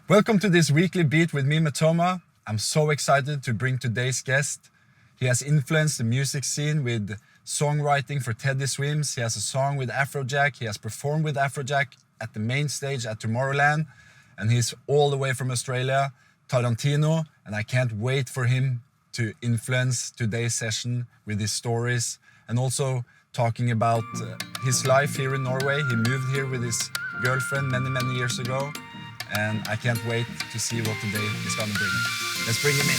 Welcome to this weekly beat with me, Matoma. I'm so excited to bring today's guest. He has influenced the music scene with songwriting for Teddy Swims. He has a song with Afrojack. He has performed with Afrojack at the main stage at Tomorrowland. And he's all the way from Australia, Taranteeno. And I can't wait for him to influence today's session with his stories and also talking about his life here in Norway. He moved here with his girlfriend many years ago. And I can't wait to see what today is gonna bring. Let's bring him in.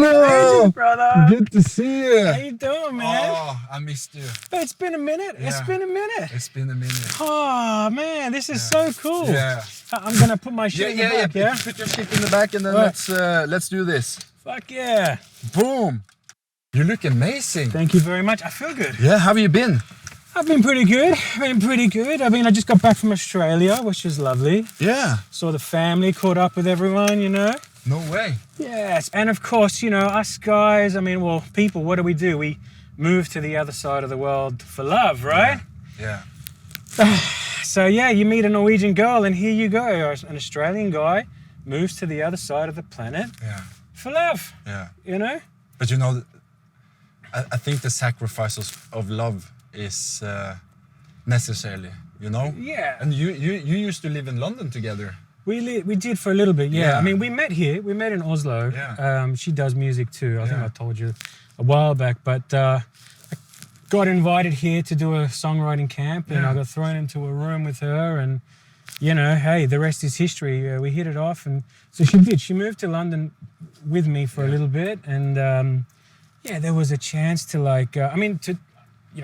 Hey, brother. Good to see you. How you doing, man? Oh, I missed you. It's been a minute. Yeah. It's been a minute. It's been a minute. Oh, man, this is so cool. Yeah. I'm going to put my shit in the back, yeah? Put your shit in the back and then let's do this. Fuck yeah. Boom. You look amazing. Thank you very much. I feel good. Yeah, how have you been? I've been pretty good. I just got back from Australia, which is lovely. Yeah. Saw the family, caught up with everyone, you know? No way. Yes, and of course, you know, us guys, people, what do? We move to the other side of the world for love, right? Yeah. So yeah, you meet a Norwegian girl and here you go, an Australian guy moves to the other side of the planet for love, you know? But you know, I think the sacrifices of love is necessarily, you know? Yeah. And you used to live in London together. We did for a little bit, yeah. I mean, we met here. We met in Oslo. Yeah. She does music too. I think I told you a while back. But I got invited here to do a songwriting camp, and I got thrown into a room with her. And you know, hey, the rest is history. We hit it off, and so she did. She moved to London with me for a little bit, and there was a chance to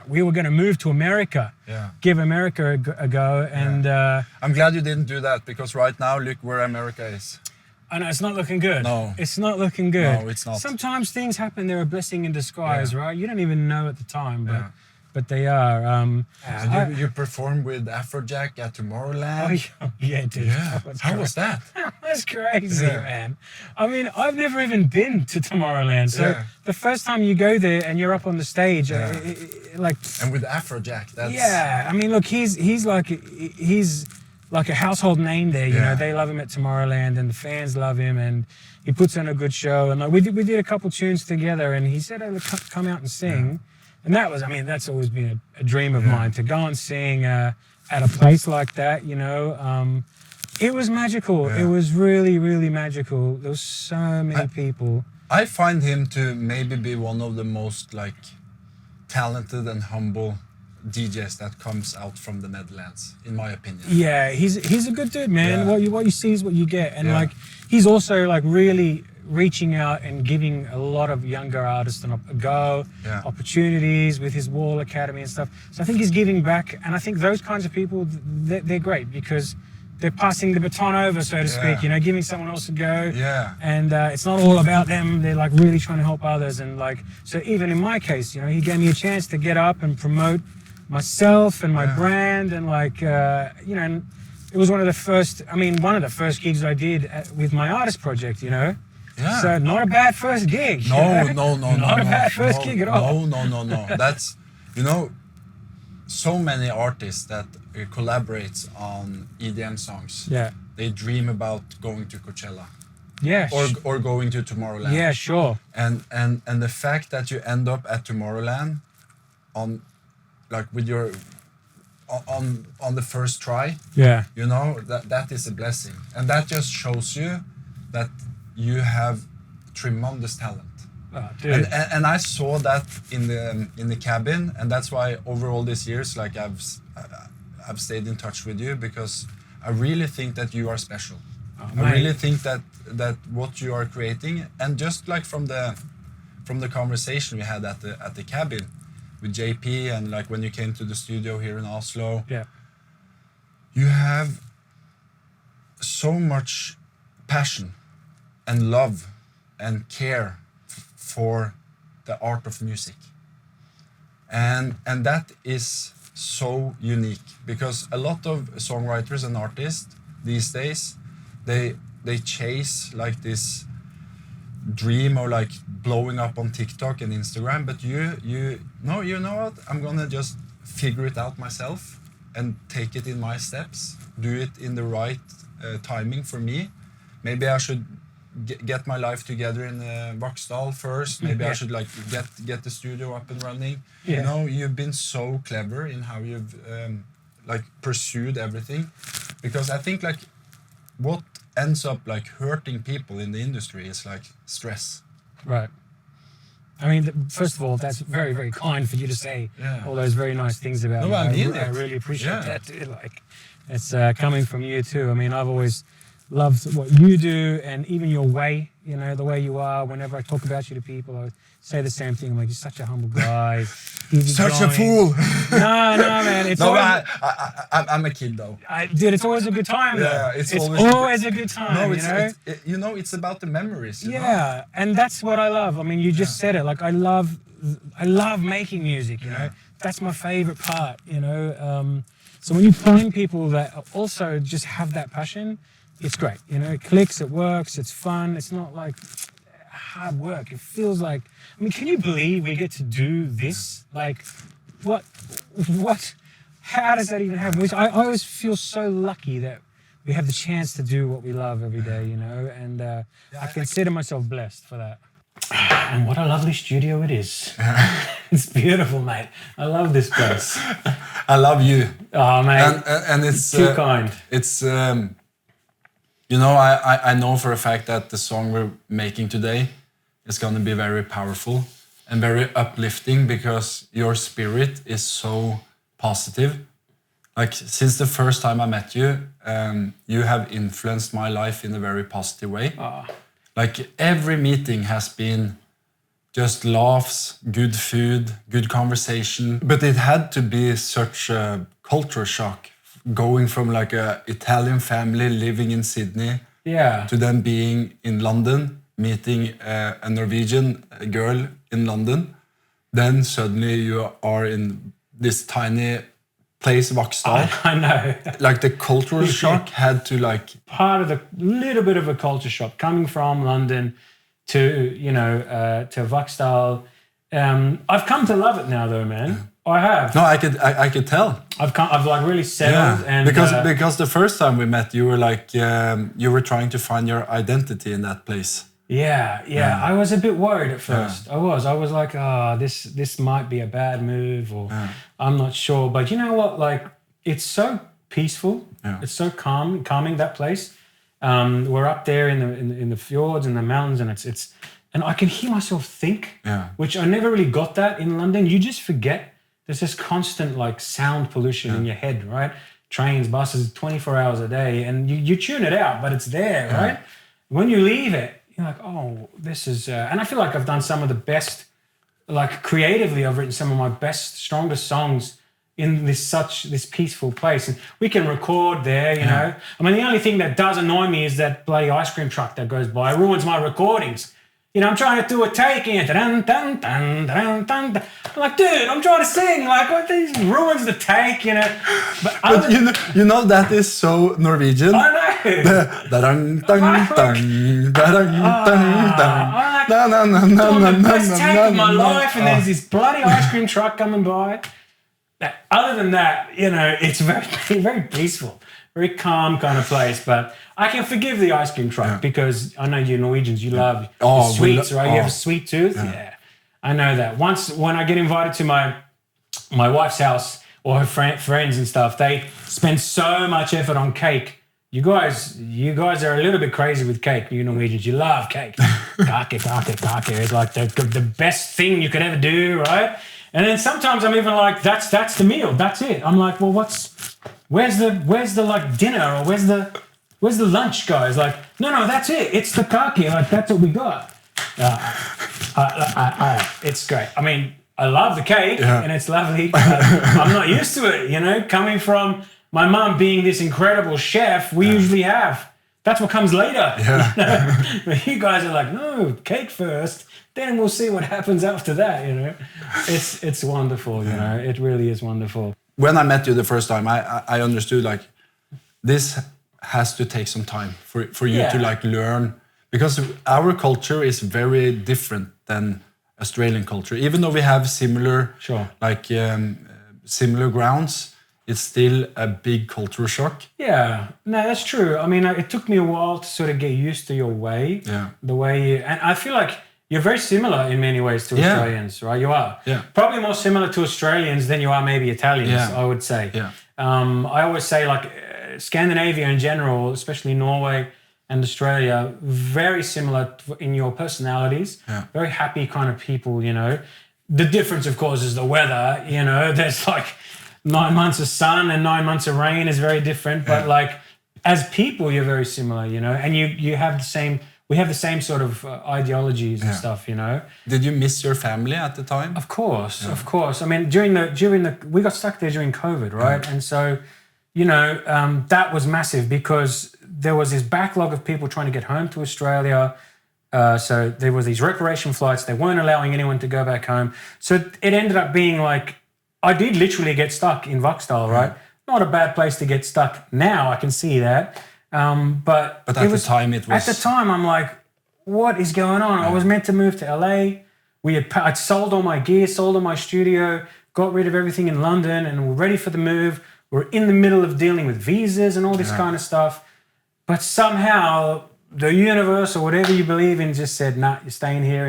we were going to move to America, give America a go, and I'm glad you didn't do that because right now, look where America is. I know it's not looking good. No, it's not looking good. No, it's not. Sometimes things happen; they're a blessing in disguise, right? You don't even know at the time, but they are. And you performed with Afrojack at Tomorrowland. Oh, yeah, dude. Yeah. How was that? That's crazy, man. I mean, I've never even been to Tomorrowland, so the first time you go there and you're up on the stage, and with Afrojack, that's I mean, look, he's like a household name there. You know, they love him at Tomorrowland, and the fans love him, and he puts on a good show. And like we did a couple tunes together, and he said, "Oh, come out and sing." Yeah. And that's always been a dream of mine, to go and sing at a place like that, you know. It was magical. Yeah. It was really magical. There was so many people. I find him to maybe be one of the most talented and humble DJs that comes out from the Netherlands, in my opinion. Yeah, he's a good dude, man. Yeah. What you see is what you get. And he's also really reaching out and giving a lot of younger artists a go, opportunities with his Wall Academy and stuff. So I think he's giving back, and I think those kinds of people, they're great because they're passing the baton over, so to speak, you know, giving someone else a go. Yeah. And it's not all about them. They're really trying to help others. And so even in my case, you know, he gave me a chance to get up and promote myself and my brand, and you know, and it was one of the first gigs I did with my artist project, you know. Yeah. So not a bad first gig. No. Not a bad first gig at all. No. That's, you know, so many artists that collaborates on EDM songs. Yeah. They dream about going to Coachella. Yeah. Or going to Tomorrowland. Yeah, sure. And the fact that you end up at Tomorrowland on the first try. Yeah. You know, that is a blessing. And that just shows you that you have tremendous talent. Oh, dude. And I saw that in the cabin, and that's why over all these years, I've stayed in touch with you, because I really think that you are special. Oh, I really think that what you are creating, and just from the conversation we had at the cabin with JP, and when you came to the studio here in Oslo, you have so much passion and love and care for the art of music, and that is so unique, because a lot of songwriters and artists these days, they chase like this dream of like blowing up on TikTok and Instagram, but you know what? I'm gonna just figure it out myself and take it in my steps, do it in the right timing for me. Maybe I should get my life together in Vaksdal first. Maybe I should like get the studio up and running. You know, you've been so clever in how you've like pursued everything, because I think like what ends up like hurting people in the industry is like stress. Right. I mean, first of all, that's very, very kind for you to say all those very nice things about me. I really appreciate that too. Like, it's coming from you too. I mean, I've always loved what you do, and even your way, you know, the way you are. Whenever I talk about you to people, I say the same thing. I'm like, you're such a humble guy. Such a fool. No, man. It's I'm a kid though. Dude, it's always a good time though. Yeah, it's always a good time. No, you know, it's about the memories. You know? And that's what I love. I mean, you just said it. Like, I love making music. You know, that's my favorite part. You know, so when you find people that also just have that passion, it's great. You know, it clicks, it works, it's fun. It's not like hard work. It feels like, I mean, can you believe we get to do this? Like, what, how does that even happen? I always feel so lucky that we have the chance to do what we love every day, you know, and I consider myself blessed for that. And what a lovely studio it is. It's beautiful, mate. I love this place. I love you. Oh, mate. And it's too kind. It's, you know, I know for a fact that the song we're making today is going to be very powerful and very uplifting, because your spirit is so positive. Like, since the first time I met you, you have influenced my life in a very positive way. Like, every meeting has been just laughs, good food, good conversation. But it had to be such a culture shock, going from like a Italian family living in Sydney to then being in London, meeting a Norwegian girl in London. Then suddenly you are in this tiny place, Vaksdal. I know. Like, the cultural shock had to like... Part of the little bit of a culture shock coming from London to, you know, to Vaksdal. I've come to love it now though, man. I have. No, I could tell. I've like really settled, and because the first time we met, you were like you were trying to find your identity in that place. Yeah. I was a bit worried at first. I was like, this might be a bad move, or I'm not sure. But you know what? Like, it's so peaceful. It's so calming, that place. We're up there in the fjords and the mountains, and it's and I can hear myself think, which I never really got that in London. You just forget. There's this constant like sound pollution in your head, right? Trains, buses, 24 hours a day, and you tune it out, but it's there, right? When you leave it, you're like, oh, this is... and I feel like I've done some of the best, like creatively, I've written some of my best, strongest songs in this peaceful place. And we can record there, you know. I mean, the only thing that does annoy me is that bloody ice cream truck that goes by. It ruins my recordings. You know, I'm trying to do a take and I'm like, dude, I'm trying to sing. Like, what? This ruins the take, you know. But you know that is so Norwegian. I know. The best take of my life, and there's this bloody ice cream truck coming by. Other than that, you know, it's very, very peaceful. Very calm kind of place, but I can forgive the ice cream truck because I know you Norwegians, you love the sweets, right? You have a sweet tooth. Yeah, I know that. Once when I get invited to my wife's house or her friends and stuff, they spend so much effort on cake. You guys are a little bit crazy with cake. You Norwegians, you love cake. Kake. It's like the best thing you could ever do, right? And then sometimes I'm even like, that's the meal. That's it. I'm like, well, where's the like dinner, or where's the lunch, guys? Like, no, that's it. It's the kake. Like, that's what we got. It's great. I mean, I love the cake and it's lovely. I'm not used to it, you know, coming from my mum being this incredible chef. We usually have. That's what comes later. Yeah. You know? But you guys are like, no, cake first. Then we'll see what happens after that, you know. It's wonderful, you know. It really is wonderful. when I met you the first time, I understood like this has to take some time for you to like learn, because our culture is very different than Australian culture. Even though we have similar like similar grounds, it's still a big cultural shock. Yeah, no, that's true. I mean, it took me a while to sort of get used to your way, the way you, and I feel like you're very similar in many ways to Australians, right? You are. Yeah. Probably more similar to Australians than you are maybe Italians, I would say. Yeah. I always say like Scandinavia in general, especially Norway and Australia, very similar in your personalities. Yeah. Very happy kind of people, you know. The difference, of course, is the weather, you know. There's like 9 months of sun and 9 months of rain is very different. But like as people, you're very similar, you know. And you have the same, we have the same sort of ideologies and stuff, you know. Did you miss your family at the time? Of course, of course. I mean, during the we got stuck there during COVID, right? And so, you know, that was massive because there was this backlog of people trying to get home to Australia. So there was these reparation flights. They weren't allowing anyone to go back home. So it ended up being like, I did literally get stuck in Vaksdal, right? Not a bad place to get stuck now. I can see that. But at the time it was... At the time, I'm like, what is going on? I was meant to move to LA. I'd sold all my gear, sold all my studio, got rid of everything in London, and we're ready for the move. We're in the middle of dealing with visas and all this kind of stuff. But somehow the universe or whatever you believe in just said, nah, you're staying here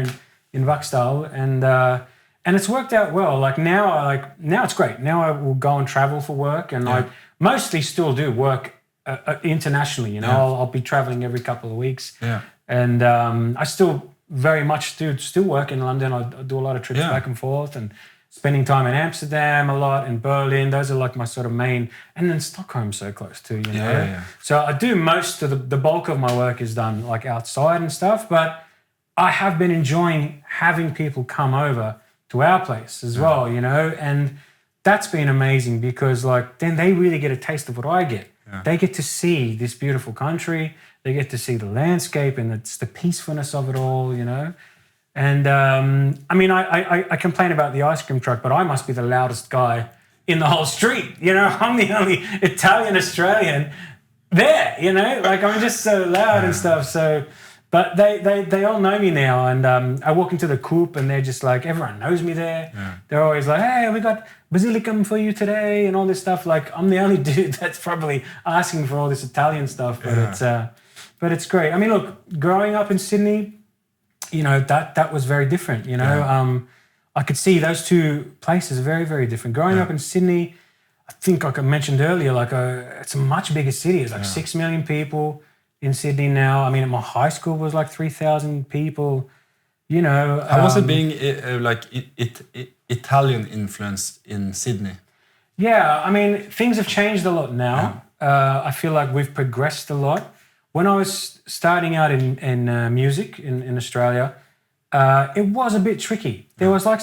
in Vaksdal. And it's worked out well. Like now it's great. Now I will go and travel for work, and I mostly still do work internationally. You know, I'll be traveling every couple of weeks. Yeah. And I still very much still work in London. I do a lot of trips back and forth, and spending time in Amsterdam a lot, in Berlin. Those are like my sort of main, and then Stockholm's so close too, you know. So I do most of the bulk of my work is done like outside and stuff, but I have been enjoying having people come over to our place as well, you know, and that's been amazing because like then they really get a taste of what I get. They get to see this beautiful country. They get to see the landscape and it's the peacefulness of it all, you know. And I mean, I complain about the ice cream truck, but I must be the loudest guy in the whole street. You know, I'm the only Italian Australian there, you know, like I'm just so loud and stuff. So, but they all know me now. And I walk into the coop and they're just like, everyone knows me there. They're always like, hey, we got basilicum for you today and all this stuff. Like I'm the only dude that's probably asking for all this Italian stuff, but it's great. I mean, look, growing up in Sydney, you know, that was very different, you know. I could see those two places very, very different. Growing up in Sydney, I think like I mentioned earlier, like it's a much bigger city. It's like 6 million people in Sydney now. I mean, at my high school was like 3,000 people, you know. How was it being Italian influenced in Sydney? Yeah, I mean, things have changed a lot now. I feel like we've progressed a lot. When I was starting out in music in Australia, it was a bit tricky. There was like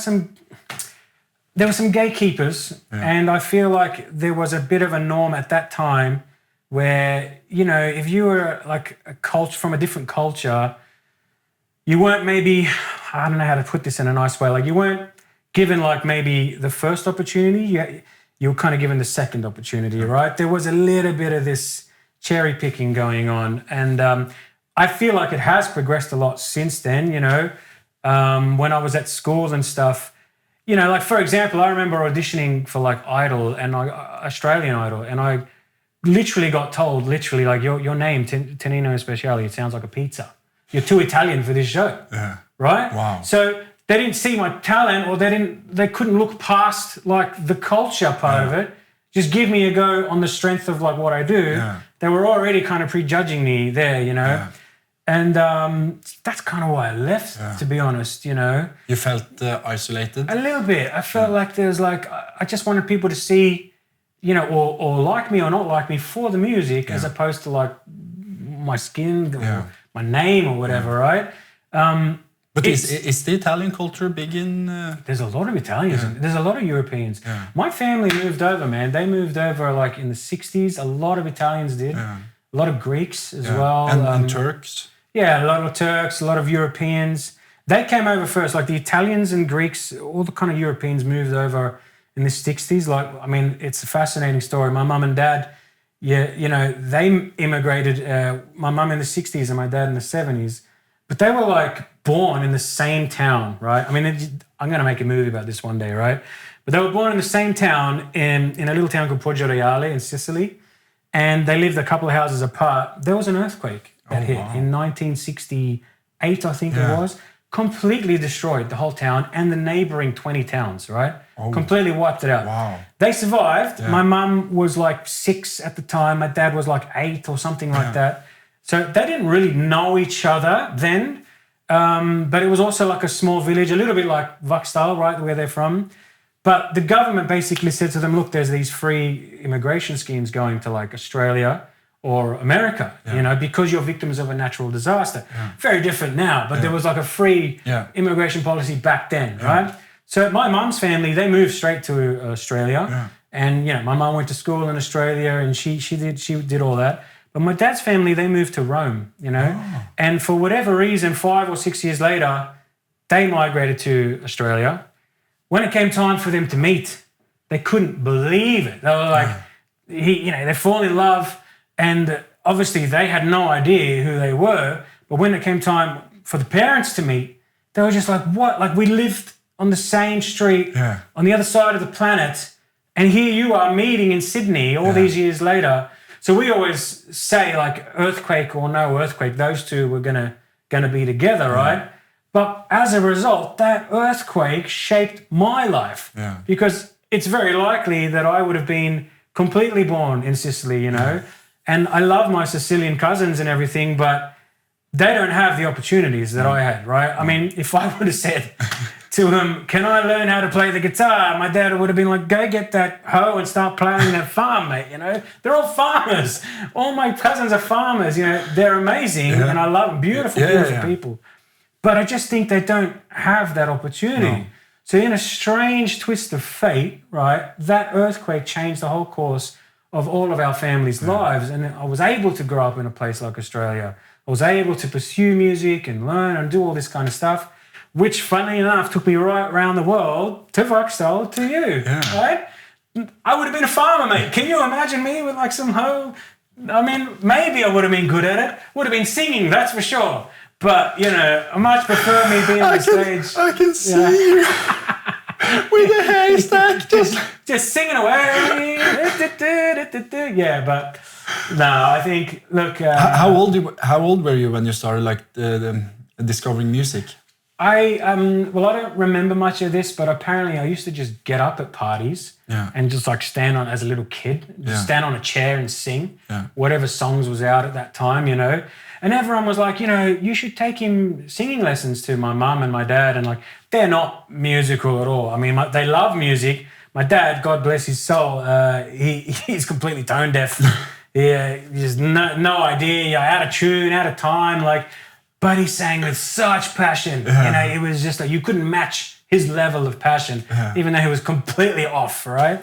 there were some gatekeepers, and I feel like there was a bit of a norm at that time where, you know, if you were like a culture from a different culture, you weren't maybe, I don't know how to put this in a nice way, like you weren't given like maybe the first opportunity, you were kind of given the second opportunity, right? There was a little bit of this cherry picking going on. And I feel like it has progressed a lot since then, you know. When I was at schools and stuff, you know, like for example, I remember auditioning for like Idol and Australian Idol, and I literally got told, like your name, Tonino Speciale, it sounds like a pizza. You're too Italian for this show, right? Wow. So they didn't see my talent, or they couldn't look past like the culture part of it. Just give me a go on the strength of like what I do. They were already kind of prejudging me there, you know. And that's kind of why I left, to be honest, you know. You felt isolated? A little bit. I felt like there's like, I just wanted people to see, you know, or like me or not like me for the music, as opposed to like my skin or my name or whatever, right? But is the Italian culture big in... There's a lot of Italians. There's a lot of Europeans. My family moved over, man. They moved over like in the 60s. A lot of Italians did. A lot of Greeks as well. And Turks? Yeah, a lot of Turks, a lot of Europeans. They came over first. Like the Italians and Greeks, all the kind of Europeans moved over in the 60s. Like, I mean, it's a fascinating story. My mum and dad, they immigrated, my mum in the 60s and my dad in the 70s, but they were like born in the same town, right? I mean, I'm going to make a movie about this one day, right? But they were born in the same town in a little town called Poggioreale in Sicily, and they lived a couple of houses apart. There was an earthquake that hit in 1968, I think it was. Completely destroyed the whole town and the neighboring 20 towns, right? Completely wiped it out. Wow. They survived. Yeah. My mum was like 6 at the time. My dad was like 8 or something like that. So they didn't really know each other then. But it was also like a small village, a little bit like Vaksdal, right, where they're from. But the government basically said to them, look, there's these free immigration schemes going to like Australia or America, because you're victims of a natural disaster. Very different now, but there was like a free immigration policy back then, right? So my mum's family, they moved straight to Australia. And, my mum went to school in Australia and she did all that. But my dad's family, they moved to Rome, And for whatever reason, 5 or 6 years later, they migrated to Australia. When it came time for them to meet, they couldn't believe it. They were like, they fall in love. And obviously they had no idea who they were. But when it came time for the parents to meet, they were just like, what? Like, we lived on the same street on the other side of the planet. And here you are meeting in Sydney all these years later. So we always say, like, earthquake or no earthquake, those two were gonna be together, right? But as a result, that earthquake shaped my life. Because it's very likely that I would have been completely born in Sicily, And I love my Sicilian cousins and everything, but they don't have the opportunities that I had, right? I mean, if I would have said to them, can I learn how to play the guitar? My dad would have been like, go get that hoe and start playing that farm, mate, They're all farmers. All my cousins are farmers, They're amazing and I love them. Beautiful people. But I just think they don't have that opportunity. No. So in a strange twist of fate, right, that earthquake changed the whole course of all of our family's lives. And I was able to grow up in a place like Australia. I was able to pursue music and learn and do all this kind of stuff, which, funnily enough, took me right around the world to Vaksdal, to you, right? I would have been a farmer, mate. Can you imagine me with like some hoe? I mean, maybe I would have been good at it. Would have been singing, that's for sure. But, I much prefer me being on the stage. I can see you. With a haystack, just singing away. Yeah, but no, I think. Look, how old were you when you started the discovering music? I don't remember much of this, but apparently I used to just get up at parties and just like stand on as a little kid, just stand on a chair and sing whatever songs was out at that time, And everyone was like, you should take him singing lessons to my mum and my dad. And like, they're not musical at all. I mean, they love music. My dad, God bless his soul, he's completely tone deaf. Just no idea, out of tune, out of time. Like, but he sang with such passion. It was just like you couldn't match his level of passion, even though he was completely off, right?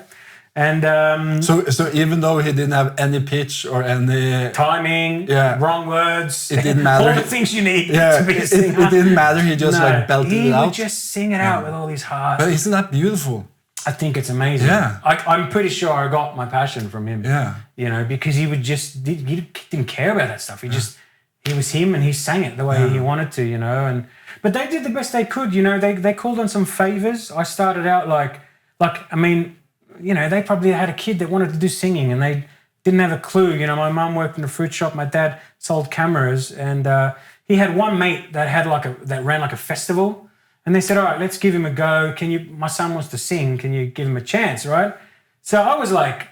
And so even though he didn't have any pitch or any timing, wrong words, it didn't matter. All the things you need to be a singer. It didn't matter. He just belted it out. He would just sing it out with all his heart. But isn't that beautiful? I think it's amazing. Yeah. I'm pretty sure I got my passion from him. Yeah. Because he didn't care about that stuff. He was him and he sang it the way he wanted to, but they did the best they could, they called on some favors. I started out they probably had a kid that wanted to do singing and they didn't have a clue. My mum worked in a fruit shop. My dad sold cameras and he had one mate that ran like a festival. And they said, all right, let's give him a go. My son wants to sing. Can you give him a chance, right? So I was like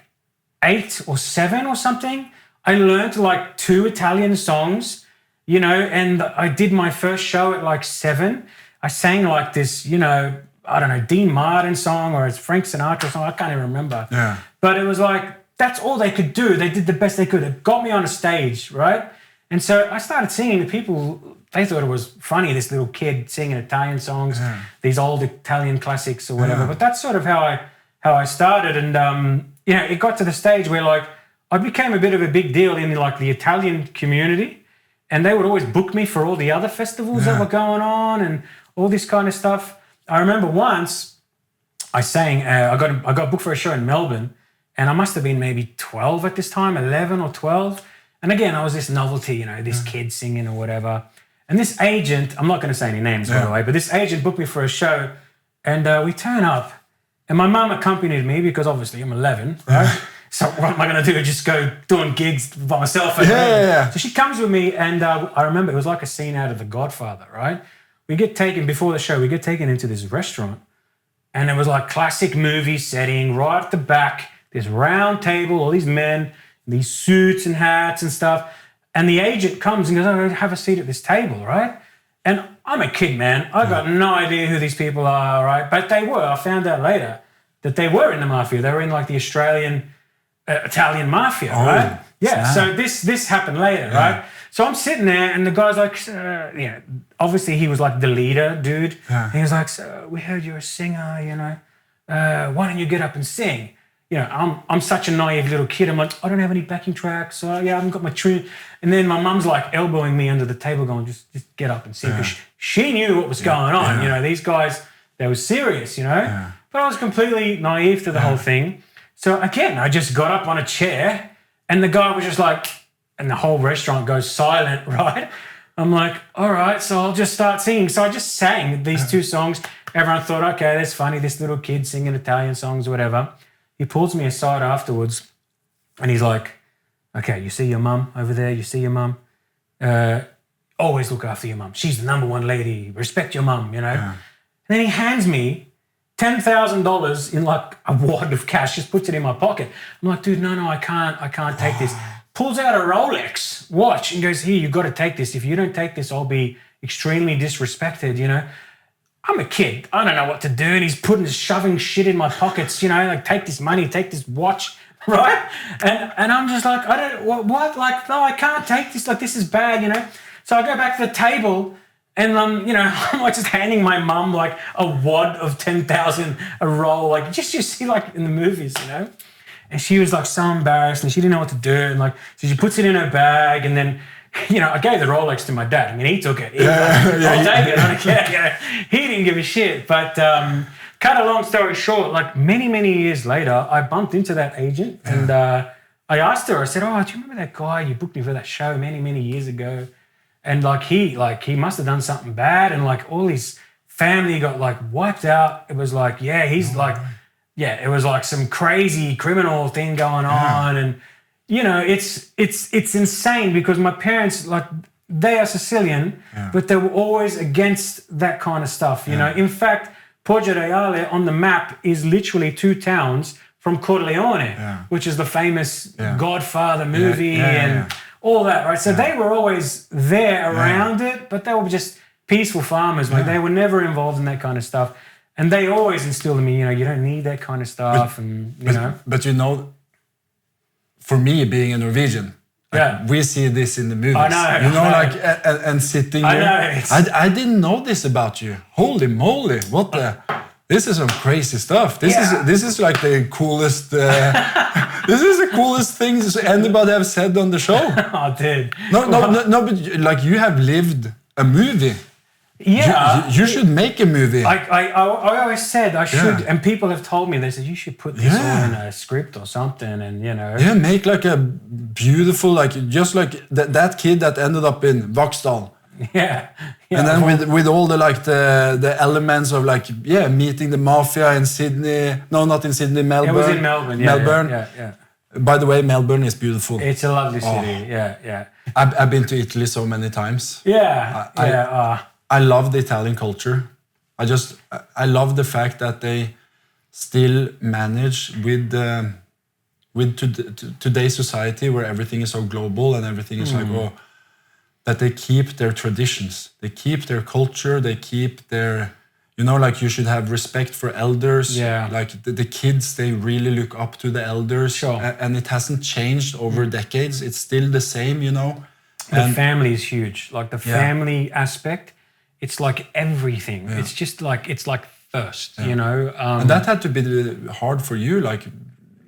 8 or 7 or something. I learned like 2 Italian songs, and I did my first show at like 7. I sang like this, I don't know, Dean Martin song or it's Frank Sinatra song. I can't even remember. Yeah. But it was like, that's all they could do. They did the best they could. It got me on a stage, right? And so I started singing to people. They thought it was funny, this little kid singing Italian songs, these old Italian classics or whatever. But that's sort of how I started. And, it got to the stage where like I became a bit of a big deal in like the Italian community. And they would always book me for all the other festivals that were going on and all this kind of stuff. I remember once I sang. I got booked for a show in Melbourne, and I must have been maybe 12 at this time, 11 or 12. And again, I was this novelty, this kid singing or whatever. And this agent, I'm not going to say any names by the way, but this agent booked me for a show, and we turn up, and my mum accompanied me because obviously I'm 11, right? So what am I going to do? Just go doing gigs by myself? So she comes with me, and I remember it was like a scene out of The Godfather, right? Before the show, we get taken into this restaurant, and it was like classic movie setting, right at the back, this round table, all these men, these suits and hats and stuff. And the agent comes and goes, "Oh, have a seat at this table," right? And I'm a kid, man. I got no idea who these people are, right? But they were. I found out later that they were in the mafia. They were in like the Italian mafia, right? Yeah. So this happened later, right? So I'm sitting there, and the guy's like, obviously he was like the leader, dude. And he was like, "So we heard you're a singer, why don't you get up and sing?" I'm such a naive little kid. I'm like, "I don't have any backing tracks. So I haven't got my tune." And then my mum's like elbowing me under the table going, just get up and sing. Because she knew what was going on. These guys, they were serious, But I was completely naive to the whole thing. So again, I just got up on a chair, and the guy was just like, and the whole restaurant goes silent, right? I'm like, all right, so I'll just start singing. So I just sang these two songs. Everyone thought, okay, that's funny, this little kid singing Italian songs or whatever. He pulls me aside afterwards, and he's like, "Okay, you see your mum over there? You see your mum? Always look after your mum. She's the number one lady. Respect your mum, And then he hands me $10,000 in like a wad of cash, just puts it in my pocket. I'm like, "Dude, no, I can't take this." Pulls out a Rolex watch and goes, "Here, you've got to take this. If you don't take this, I'll be extremely disrespected, I'm a kid. I don't know what to do. And he's shoving shit in my pockets, like, "Take this money, take this watch," right? And I'm just like, "I don't, what? Like, no, I can't take this. Like, this is bad, So I go back to the table, and I'm like just handing my mum like a wad of 10,000 a roll, like just you see like in the movies, And she was like so embarrassed, and she didn't know what to do, and like so she puts it in her bag, and then. I gave the Rolex to my dad. I mean, he took it. I'll take it. I don't care. He didn't give a shit. But cut a long story short, like many, many years later, I bumped into that agent, and I asked her. I said, "Oh, do you remember that guy you booked me for that show many, many years ago?" And he must have done something bad, and like all his family got like wiped out. It was like, it was like some crazy criminal thing going on, and. It's insane because my parents, like, they are Sicilian, but they were always against that kind of stuff, In fact, Poggio Reale on the map is literally 2 towns from Corleone, which is the famous Godfather movie and all that, right? So they were always there around it, but they were just peaceful farmers. Like, they were never involved in that kind of stuff. And they always instilled in me, you don't need that kind of stuff, But for me, being a Norwegian, we see this in the movies. I know. And sitting here. I didn't know this about you. Holy moly! What the? This is some crazy stuff. This is like the coolest. This is the coolest things anybody have said on the show. Oh, dude. No, but like you have lived a movie. Yeah, you should make a movie. I always said I should, and people have told me, they said you should put this all in a script or something, and make like a beautiful, like just like that kid that ended up in Vaksdal. And then with all the elements of like meeting the mafia in Sydney. No, not in Sydney, Melbourne. It was in Melbourne. Melbourne. Yeah. By the way, Melbourne is beautiful. It's a lovely city. Yeah. I've been to Italy so many times. I love the Italian culture. I love the fact that they still manage with today's society where everything is so global and everything is like, that they keep their traditions, they keep their culture, they keep their, like you should have respect for elders. Like the kids, they really look up to the elders. Sure. And it hasn't changed over decades. It's still the same, The family is huge. Like the family aspect. It's like everything. Yeah. It's just like, it's like first, and that had to be hard for you. Like,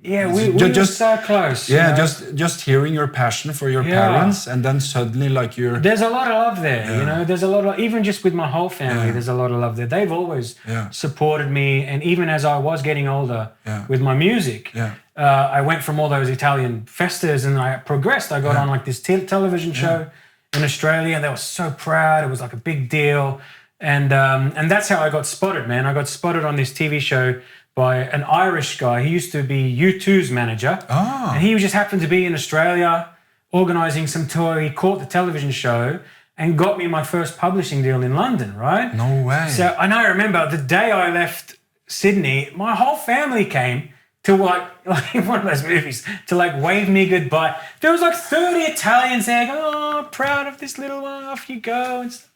Yeah, we were so close. Yeah, just hearing your passion for your parents, and then suddenly like There's a lot of love there, you know. There's a lot of, even just with my whole family, there's a lot of love there. They've always supported me, and even as I was getting older with my music, I went from all those Italian festas, and I progressed. I got on like this television show in Australia, and they were so proud. It was like a big deal, and that's how I got spotted, man. I got spotted on this TV show by an Irish guy. He used to be U2's manager. And he just happened to be in Australia organising some tour. He caught the television show and got me my first publishing deal in London, right? No way. So, and I remember the day I left Sydney, my whole family came to like one of those movies, to like wave me goodbye. There was like 30 Italians there going, oh, proud of this little one, off you go, and stuff.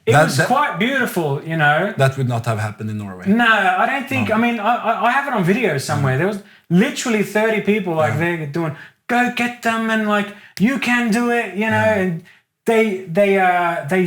It was quite beautiful, you know. That would not have happened in Norway. No, I don't think. No. I mean, I have it on video somewhere. There was literally 30 people like there doing, go get them, and like, you can do it, you know. And they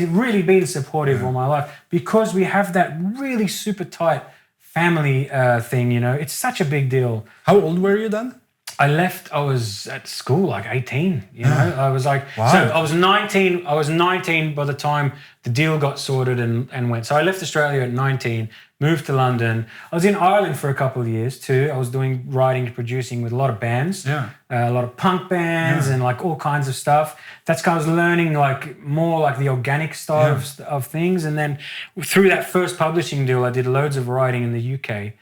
really been supportive all my life, because we have that really super tight family thing, you know. It's such a big deal. How old were you then? I left, I was at school, like 18, you know. I was like, so I was 19 by the time the deal got sorted and went. So I left Australia at 19, moved to London. I was in Ireland for a couple of years too. I was doing writing and producing with a lot of bands, a lot of punk bands and like all kinds of stuff. That's kind of, I was learning like more like the organic style of things. And then through that first publishing deal, I did loads of writing in the UK.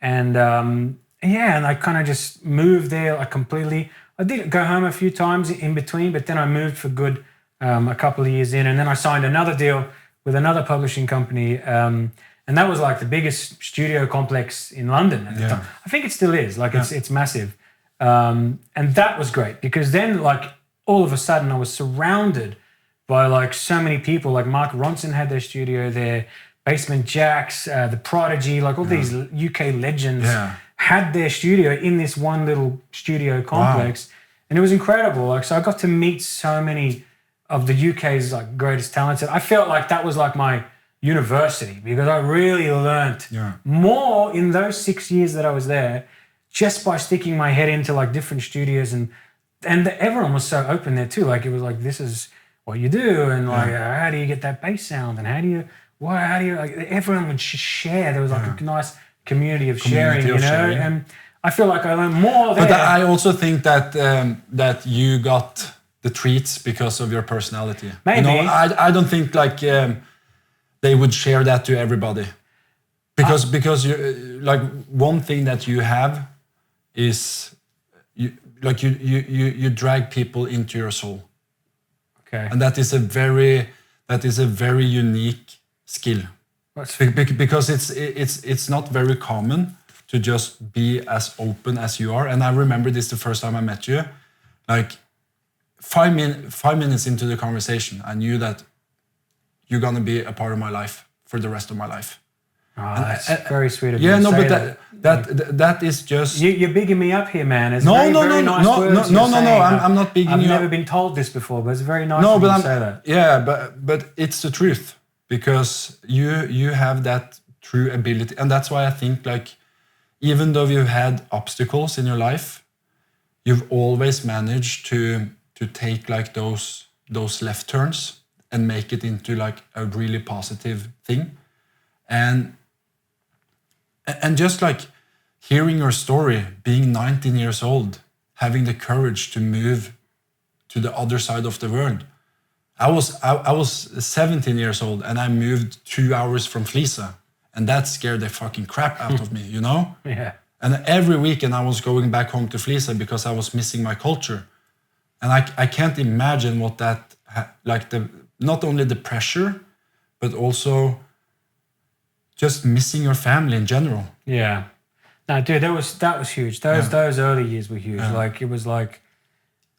And and I kind of just moved there like completely. I did go home a few times in between, but then I moved for good a couple of years in. And then I signed another deal with another publishing company. And that was like the biggest studio complex in London at the time. I think it still is. Like it's massive. And that was great, because then like all of a sudden I was surrounded by like so many people. Like Mark Ronson had their studio there, Basement Jaxx, The Prodigy, like all these UK legends had their studio in this one little studio complex. And it was incredible. Like, so I got to meet so many of the UK's like greatest talents. And I felt like that was like my university, because I really learnt more in those 6 years that I was there, just by sticking my head into like different studios, and everyone was so open there too. Like it was like, this is what you do, and like how do you get that bass sound, and how do you like, everyone would share. There was like a nice community of sharing, you know. And I feel like I learned more there. But I also think that that you got the treats because of your personality. Maybe. You know, I don't think like they would share that to everybody, because you, like, one thing that you have is you drag people into your soul. Okay. And that is a very unique skill. Because it's not very common to just be as open as you are. And I remember this the first time I met you. Like 5 minutes into the conversation, I knew that you're gonna be a part of my life for the rest of my life. That's very sweet of you. Yeah, no, but that is just... You're bigging me up here, man. It's no, very nice words. No, I'm not bigging you up. I've never been told this before, but it's very nice of you to say that. Yeah, but it's the truth. Because you have that true ability, and that's why I think, like, even though you've had obstacles in your life, you've always managed to take like those left turns and make it into like a really positive thing. And just like hearing your story, being 19 years old, having the courage to move to the other side of the world. I was 17 years old, and I moved 2 hours from Flisa, and that scared the fucking crap out of me, you know? Yeah. And every weekend I was going back home to Flisa because I was missing my culture. And I can't imagine what that, like, not only the pressure, but also just missing your family in general. Yeah. No, dude, that was huge. Those early years were huge. Like, it was like,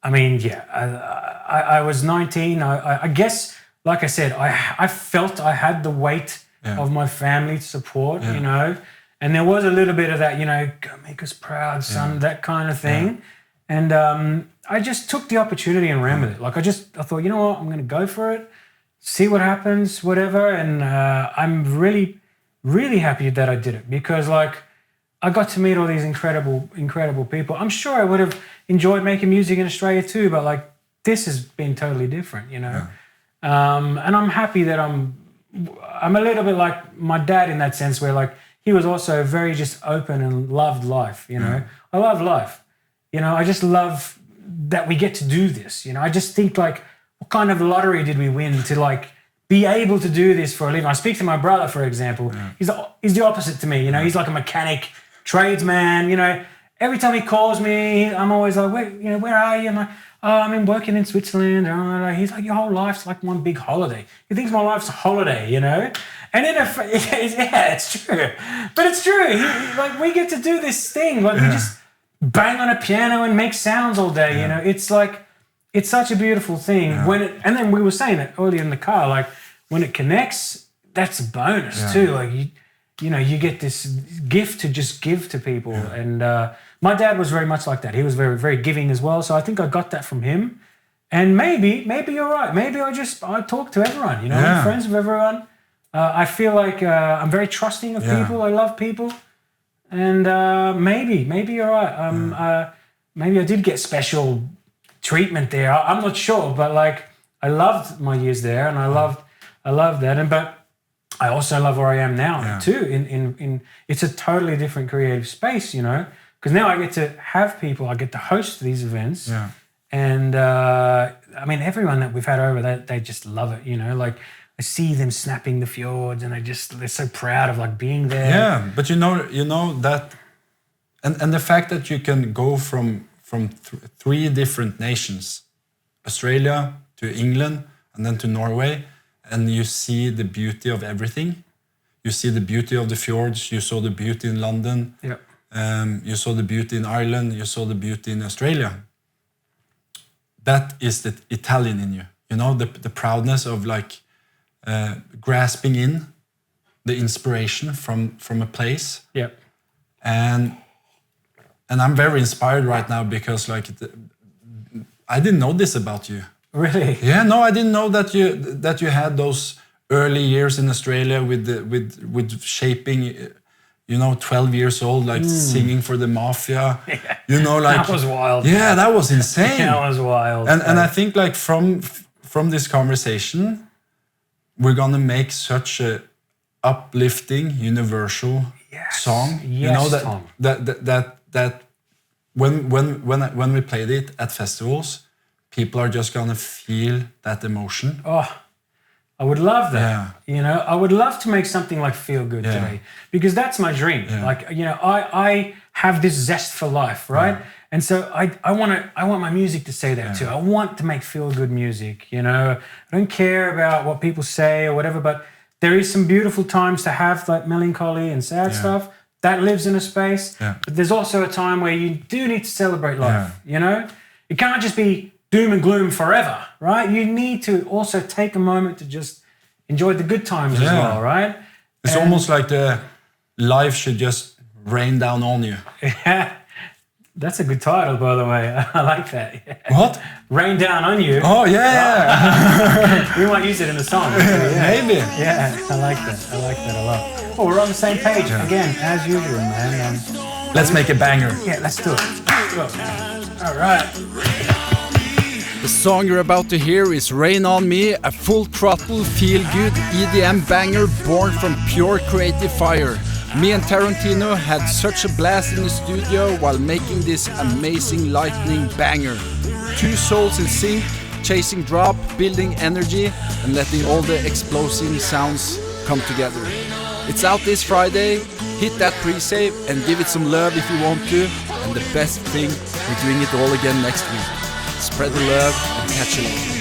I mean, I was 19. I guess, like I said, I felt I had the weight of my family support, you know, and there was a little bit of that, you know, go make us proud, son, that kind of thing. And I just took the opportunity and ran with it. Like, I thought, you know what, I'm going to go for it, see what happens, whatever. And I'm really, really happy that I did it, because, like, I got to meet all these incredible people. I'm sure I would have enjoyed making music in Australia too, but like this has been totally different, you know. And I'm happy that I'm a little bit like my dad in that sense, where like he was also very just open and loved life, you know. I love life, you know. I just love that we get to do this, you know. I just think like, what kind of lottery did we win to like be able to do this for a living? I speak to my brother, for example. He's the opposite to me, you know. He's like a mechanic, tradesman, you know. Every time he calls me, I'm always like, where are you? I'm like, oh, I'm working in Switzerland. He's like, your whole life's like one big holiday. He thinks my life's a holiday, you know? And then, yeah, it's true. But it's true. Like, we get to do this thing. Like, we just bang on a piano and make sounds all day, you know? It's like, it's such a beautiful thing. And then we were saying that earlier in the car, like, when it connects, that's a bonus too. Like, you know, you get this gift to just give to people. And my dad was very much like that. He was very, very giving as well. So I think I got that from him. And maybe you're right. Maybe I talk to everyone, you know, I'm friends with everyone. I feel like I'm very trusting of people. I love people. And maybe you're right. Maybe I did get special treatment there. I'm not sure, but like I loved my years there, and I loved that. But I also love where I am now too. In it's a totally different creative space, you know, because now I get to have people. I get to host these events, and I mean everyone that we've had over, they just love it, you know. Like I see them snapping the fjords, and they're so proud of like being there. Yeah, but you know that, and the fact that you can go from three different nations, Australia to England and then to Norway. And you see the beauty of everything. You see the beauty of the fjords. You saw the beauty in London. You saw the beauty in Ireland. You saw the beauty in Australia. That is the Italian in you. You know, the proudness of like grasping in the inspiration from a place. And I'm very inspired right now because like I didn't know this about you. Really? Yeah, no, I didn't know that you had those early years in Australia with shaping, you know, 12 years old, like singing for the mafia. You know, like that was wild. Yeah, that was insane. That was wild. And I think like from this conversation, we're gonna make such a uplifting, universal song. You know that when we played it at festivals, people are just gonna feel that emotion. Oh, I would love that. You know, I would love to make something like Feel Good today, because that's my dream. Like, you know, I have this zest for life, right? And so I want my music to say that too. I want to make feel good music. You know, I don't care about what people say or whatever, but there is some beautiful times to have like melancholy and sad stuff that lives in a space. But there's also a time where you do need to celebrate life. You know, it can't just be doom and gloom forever, right? You need to also take a moment to just enjoy the good times as well, right? It's almost like the life should just rain down on you. That's a good title, by the way. I like that. What? Rain Down on You. Oh, yeah. We might use it in the song. Maybe. Yeah, I like that. I like that a lot. Oh, we're on the same page again, as usual, man. Let's make a banger. Yeah, let's do it. All right. The song you're about to hear is Rain On Me, a full-throttle, feel-good EDM banger born from pure creative fire. Me and Taranteeno had such a blast in the studio while making this amazing lightning banger. Two souls in sync, chasing drop, building energy, and letting all the explosive sounds come together. It's out this Friday. Hit that pre-save and give it some love if you want to. And the best thing, we're doing it all again next week. Spread the love and catch you later.